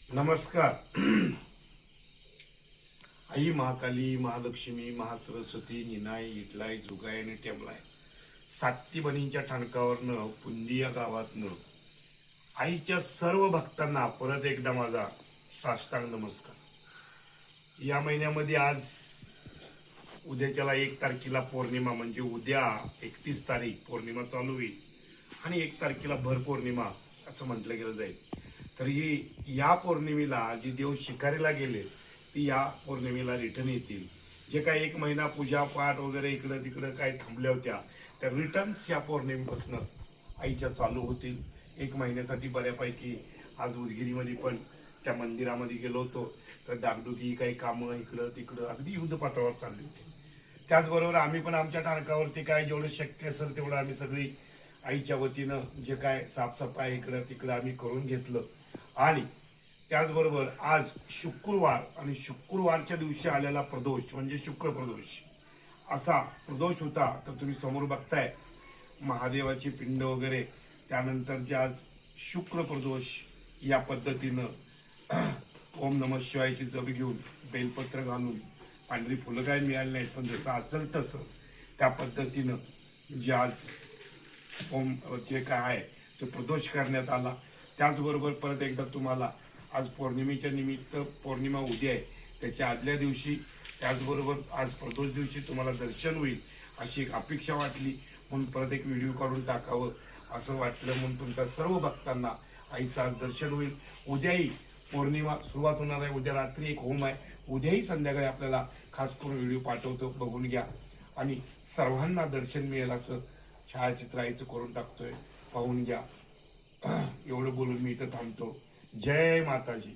नमस्कार. आई महाकाली, महालक्ष्मी, महासरस्वती, निनाय, इटलाय, जुगाय आणि टेमलाय, साती बनींच्या ठाणकावरनं पुंदी या गावातनं आईच्या सर्व भक्तांना परत एकदा माझा साष्टांग नमस्कार. या महिन्यामध्ये आज उद्याच्याला 1 तारखेला पौर्णिमा, म्हणजे उद्या 31 तारीख पौर्णिमा चालू होईल आणि 1 तारखेला भर पौर्णिमा असं म्हटलं गेलं जाईल. तरीही या पौर्णिमेला जी देव शिकारीला गेले ती या पौर्णिमेला रिटर्न येतील. जे काय 1 महिना पूजा पाठ वगैरे इकडं तिकडं काय थांबल्या होत्या त्या रिटर्न्स या पौर्णिमेपासून आईच्या चालू होतील. 1 महिन्यासाठी बऱ्यापैकी आज उदगिरीमध्ये पण त्या मंदिरामध्ये गेलो होतो, तर डागडुगी काही कामं इकडं तिकडं अगदी युद्ध पातळीवर चालली होती. त्याचबरोबर आम्ही पण आमच्या टाळकावरती काय जेवढं शक्य असेल तेवढं आम्ही सगळी आईच्या वतीनं जे काय साफसफाई इकडं तिकडं आम्ही करून घेतलं. आणि त्याचबरोबर आज शुक्रवार आणि शुक्रवारच्या दिवशी आलेला प्रदोष म्हणजे शुक्र प्रदोष असा प्रदोष होता. तर तुम्ही समोर बघताय महादेवाची पिंड वगैरे. त्यानंतर जे आज शुक्र प्रदोष या पद्धतीनं ओम नमः शिवायची जप घेऊन बेलपत्र घालून, पांढरी फुलं काय मिळाली नाहीत पण जसं असेल तसं त्या पद्धतीनं जे आज ओम जे काय आहे तो प्रदोष करण्यात आला. त्याचबरोबर परत एकदा तुम्हाला आज पौर्णिमेच्या निमित्त, पौर्णिमा उद्या आहे त्याच्या आदल्या दिवशी, त्याचबरोबर आज प्रदोष दिवशी तुम्हाला दर्शन होईल अशी एक अपेक्षा वाटली, म्हणून परत एक व्हिडिओ काढून टाकावं असं वाटलं. म्हणून तुमच्या सर्व भक्तांना आईचं आज दर्शन होईल. उद्याही पौर्णिमा सुरुवात होणार आहे. उद्या रात्री एक होम आहे. उद्याही संध्याकाळी आपल्याला खास करून व्हिडिओ पाठवतो, बघून घ्या आणि सर्वांना दर्शन मिळेल असं छायाचित्र आईचं करून टाकतोय, पाहून घ्या. एवढं बोलून मी इथं थांबतो. जय माताजी.